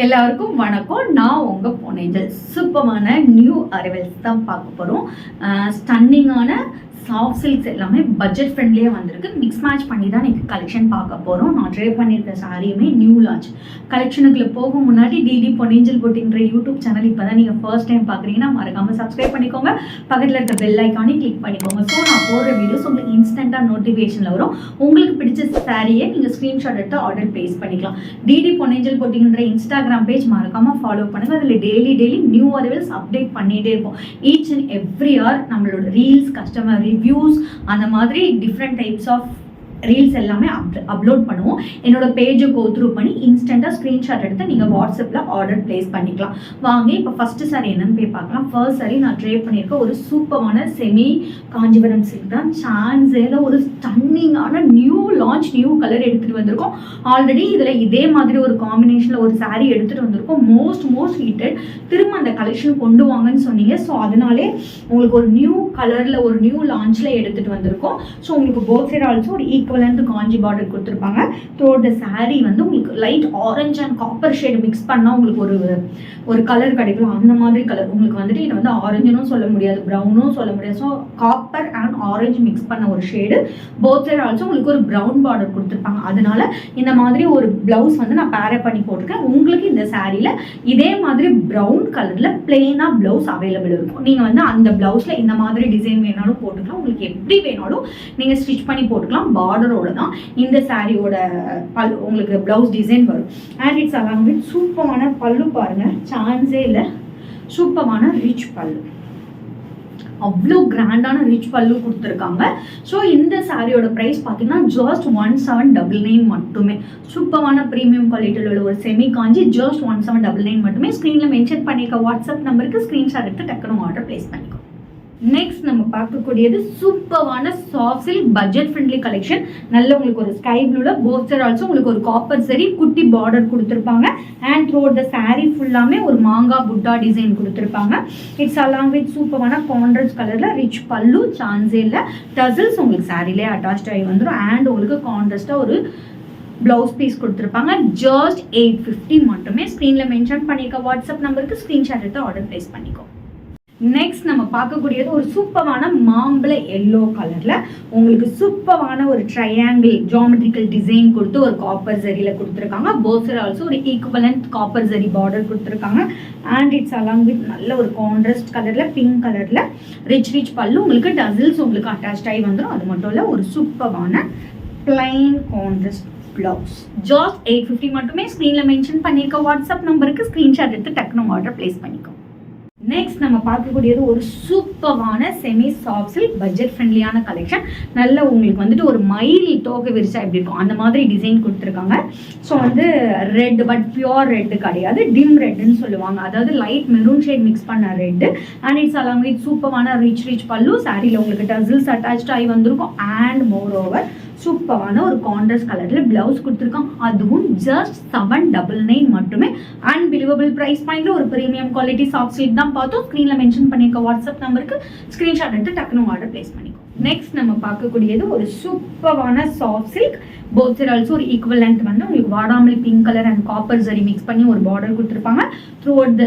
எல்லாருக்கும் வணக்கம். நான் உங்க பொன்னேஞ்சல். சூப்பரான நியூ அரைவல்ஸ் தான் பார்க்க போறோம். ஸ்டன்னிங்கான சாஃப்ட் சில்க்ஸ் எல்லாமே பட்ஜெட் ஃப்ரெண்ட்லியாக வந்திருக்கு. மிக்ஸ் மேட்ச் பண்ணி தான் எனக்கு கலெக்ஷன் பார்க்க போகிறோம். நான் ட்ரை பண்ணியிருக்க சாரியுமே நியூ லான்ச். கலெக்ஷனுக்குள்ள போக முன்னாடி டிடி பொன்னேஞ்சல் போட்டிங்கிற யூடியூப் சேனல் இப்போ தான் நீங்கள் ஃபர்ஸ்ட் டைம் பார்க்குறீங்கன்னா மறக்காமல் சப்ஸ்கிரைப் பண்ணிக்கோங்க. பக்கத்தில் இருக்க பெல் ஐக்கானே கிளிக் பண்ணிக்கோங்க. ஸோ நான் போடுற வீடியோஸ் உங்களுக்கு இன்ஸ்டண்ட்டாக நோட்டிஃபிகேஷனில் வரும். உங்களுக்கு பிடிச்ச சாரியை நீங்கள் ஸ்க்ரீன்ஷாட் எடுத்து ஆர்டர் ப்ளேஸ் பண்ணிக்கலாம். டிடி பொன்னேஞ்சல் போட்டிங்கிற இன்ஸ்டாகிராம் பேஜ் மறக்காமல் ஃபாலோ பண்ணுங்கள். அதில் டெய்லி நியூ அரைவல்ஸ் அப்டேட் பண்ணிகிட்டே இருப்போம். ஈச் அண்ட் எவ்ரி ஆர் நம்மளோட ரீல்ஸ், கஸ்டமர் ரிவ்யூஸ், அந்த மாதிரி டிஃப்ரெண்ட் டைப்ஸ் ஆஃப் ரீல்ஸ் எல்லாமே அப்லோட் பண்ணுவோம். என்னோட பேஜை கோ த்ரூ பண்ணி இன்ஸ்டண்ட்டாக ஸ்க்ரீன்ஷாட் எடுத்து நீங்கள் வாட்ஸ்அப்பில் ஆர்டர் ப்ளேஸ் பண்ணிக்கலாம். வாங்க இப்போ ஃபஸ்ட்டு சாரி என்னன்னு போய் பார்க்கலாம். ஃபர்ஸ்ட் சாரி நான் ட்ரை பண்ணியிருக்கேன். ஒரு சூப்பரான செமி காஞ்சிபுரம் சில்க் தான். சான்ஸேல ஒரு ஸ்டன்னிங்கான நியூ லான்ச், நியூ கலர் எடுத்துகிட்டு வந்திருக்கோம். ஆல்ரெடி இதில் இதே மாதிரி ஒரு காம்பினேஷனில் ஒரு சாரி எடுத்துகிட்டு வந்திருக்கோம். Most heated. திரும்ப அந்த கலெக்ஷன் கொண்டு வாங்கன்னு சொன்னீங்க. ஸோ அதனாலே உங்களுக்கு ஒரு நியூ கலரில் ஒரு நியூ லான்ச்சில் எடுத்துகிட்டு வந்திருக்கோம். ஸோ உங்களுக்கு போத் சைடு ஆல்சோ ஒரு ஈக்குவலண்ட் காஞ்சி பார்டர் கொடுத்துருப்பாங்க. த்ரோட் த சாரீ வந்து உங்களுக்கு light orange and copper shade mix பண்ணால் உங்களுக்கு ஒரு கலர் கிடைக்கும். அந்த மாதிரி கலர் உங்களுக்கு வந்துட்டு இது வந்து ஆரஞ்சுன்னு சொல்ல முடியாது, ப்ரௌனும் சொல்ல முடியாது. So copper and orange mix பண்ண ஒரு ஷேடு. போத் சைடு ஆல்சோ உங்களுக்கு ஒரு ப்ரௌன் பார்டர் கொடுத்துருப்பாங்க. அதனால இந்த மாதிரி ஒரு பிளவுஸ் வந்து நான் பேர பண்ணி போட்டிருக்கேன். உங்களுக்கு இந்த சாரியில் இதே மாதிரி ப்ரௌன் கலரில் பிளெயினாக பிளவுஸ் அவைலபிள் இருக்கும். நீங்கள் வந்து அந்த பிளவுஸில் இந்த மாதிரி டிசைன் வேணாலும் போட்டுக்கலாம். உங்களுக்கு எப்படி வேணாலும் நீங்கள் ஸ்டிச் பண்ணி போட்டுக்கலாம். பார்டரோட தான் இந்த சாரியோட உங்களுக்கு பிளவுஸ் டிசைன் வரும். அண்ட் இட்ஸ் அலாங் வித் சூப்பரான பல்லு. பாருங்க, சான்ஸே இல்லை. சூப்பரான ரிச் பல்லு, அவ்வளோ கிராண்டான ரிச் பல்லு கொடுத்துருக்காங்க. ஸோ இந்த சாரியோட ப்ரைஸ் பார்த்தீங்கன்னா ஜஸ்ட் 1799 மட்டுமே. சூப்பரான ப்ரீமியம் குவாலிட்டியில் உள்ள ஒரு செமி காஞ்சி ஜஸ்ட் 1799 மட்டுமே. ஸ்க்ரீனில் மென்ஷன் பண்ணிக்க வாட்ஸ்அப் நம்பருக்கு ஸ்க்ரீன்ஷாட் எடுத்து டக்குனு ஆர்டர் ப்ளேஸ் பண்ணிக்கோ. நெக்ஸ்ட் நம்ம பார்க்கக்கூடியது சூப்பரான soft silk budget friendly collection. நல்ல உங்களுக்கு ஒரு ஸ்கை ப்ளூல போத் சைடு ஆல்சோ உங்களுக்கு ஒரு காப்பர் சரி குட்டி பார்டர் கொடுத்துருப்பாங்க. அண்ட் த்ரோட் த சாரீ ஃபுல்லாமே ஒரு மாங்கா புட்டா டிசைன் கொடுத்துருப்பாங்க. இட்ஸ் அலாங் வித் சூப்பரான கான்ட்ராஸ்ட் கலர்ல ரிச் பல்லு. சான்ஸேல டசல்ஸ் உங்களுக்கு சாரிலே அட்டாச் ஆகி வந்துடும். அண்ட் உங்களுக்கு கான்ட்ராஸ்டா ஒரு பிளவுஸ் பீஸ் கொடுத்துருப்பாங்க. ஜஸ்ட் 850 மட்டுமே. ஸ்க்ரீனில் மென்ஷன் பண்ணியிருக்க வாட்ஸ்அப் நம்பருக்கு ஸ்க்ரீன்ஷாட் எடுத்து ஆர்டர் ப்ளேஸ் பண்ணிக்கோ. நெக்ஸ்ட் நம்ம பார்க்கக்கூடியது ஒரு சூப்பரான மாம்பழ எல்லோ கலர்ல உங்களுக்கு சூப்பரான ஒரு ட்ரையாங்கிள் ஜியோமெட்ரிக்கல் டிசைன் கொடுத்து ஒரு காப்பர் ஜரியில கொடுத்துருக்காங்க. போத் ஆல்சோ ஒரு ஈக்குவலண்ட் காப்பர் ஜரி பார்டர் கொடுத்துருக்காங்க. அண்ட் இட்ஸ் அலாங் வித் நல்ல ஒரு கான்ட்ராஸ்ட் கலர்ல பிங்க் கலர்ல ரிச் பல்லு. உங்களுக்கு டசில்ஸ் உங்களுக்கு அட்டாச் ஆகி வந்துடும். அது மட்டும் இல்லை, ஒரு சூப்பரான பிளைன் கான்ட்ராஸ்ட் பிளவுஸ். ஜஸ்ட் 850 மட்டுமே. ஸ்க்ரீனில் மென்ஷன் பண்ணியிருக்க வாட்ஸ்அப் நம்பருக்கு ஸ்க்ரீன்ஷாட் எடுத்து டக்குனு ஆர்டர் ப்ளேஸ் பண்ணிக்கோ. நெக்ஸ்ட் நம்ம பார்க்கக்கூடியது ஒரு சூப்பரான செமி சாஃப்ட் சில்க் பட்ஜெட் ஃப்ரெண்ட்லியான கலெக்ஷன். நல்ல உங்களுக்கு வந்துட்டு ஒரு மயில் தோகை விரிச்சா எப்படி இருக்கும் அந்த மாதிரி டிசைன் கொடுத்துருக்காங்க. ஸோ வந்து ரெட், பட் பியோர் ரெட்டு கிடையாது, டிம் ரெட்டுன்னு சொல்லுவாங்க. அதாவது லைட் மெரூன் ஷேட் மிக்ஸ் பண்ண red. And it's along with சூப்பரான ரிச் பல்லு. சாரியில் உங்களுக்கு டசில்ஸ் அட்டாச் ஆகி வந்திருக்கும். அண்ட் மோர் ஓவர் சூப்பரான ஒரு கான்ட்ராஸ்ட் கலரில் பிளவுஸ் கொடுத்துருக்கோம். அதுவும் ஜஸ்ட் 799 மட்டுமே. அன்பிலிவபிள் ப்ரைஸ் பாயிண்ட்ல ஒரு ப்ரீமியம் குவாலிட்டி சாஃப்ட் சில்க் தான் பார்த்தோம். ஸ்க்ரீனில் மென்ஷன் பண்ணியிருக்க வாட்ஸ்அப் நம்பருக்கு ஸ்க்ரீன்ஷாட் எடுத்து டக்குனு ஆர்டர் ப்ளேஸ் பண்ணிக்கோ. நெக்ஸ்ட் நம்ம பார்க்கக்கூடியது ஒரு சூப்பரான soft silk. Both side also ஒரு ஈக்குவலண்ட் வந்து உங்களுக்கு வாடாமல் pink colour and copper zari mix பண்ணி ஒரு பார்டர் கொடுத்துருப்பாங்க. த்ரூ அவுட் த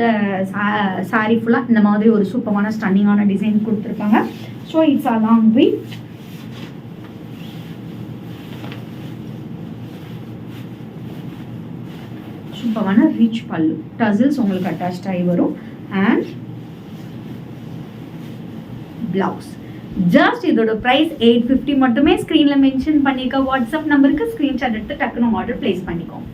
சாரி ஃபுல்லாக இந்த மாதிரி ஒரு சூப்பரான ஸ்டன்னிங்கான டிசைன் கொடுத்துருப்பாங்க. ஸோ இட்ஸ் அலாங் வித் சூப்பரான ரிச் பல்லு. டசில்ஸ் உங்களுக்கு அட்டாச் ஆகி வரும். And blouse. ஜஸ்ட் இதோட ப்ரைஸ் 850 மட்டுமே. ஸ்க்ரீனில் மென்ஷன் பண்ணியிருக்க வாட்ஸ்அப் நம்பருக்கு ஸ்க்ரீன்ஷாட் எடுத்து டக்குனு ஆர்டர் ப்ளேஸ் பண்ணிக்கோங்க.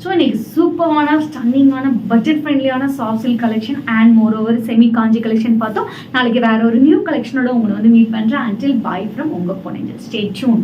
ஸோ இன்னைக்கு சூப்பரான ஸ்டன்னிங்கான பட்ஜெட் ஃப்ரெண்ட்லியான soft silk collection and more over semi Kanchi collection பார்த்தோம். நாளைக்கு வேற ஒரு நியூ கலெக்ஷனோட உங்களை வந்து மீட் பண்ணுறேன். அண்டில் பை ஃப்ரம் உங்கள் பொன்னேஞ்சல். Stay tune.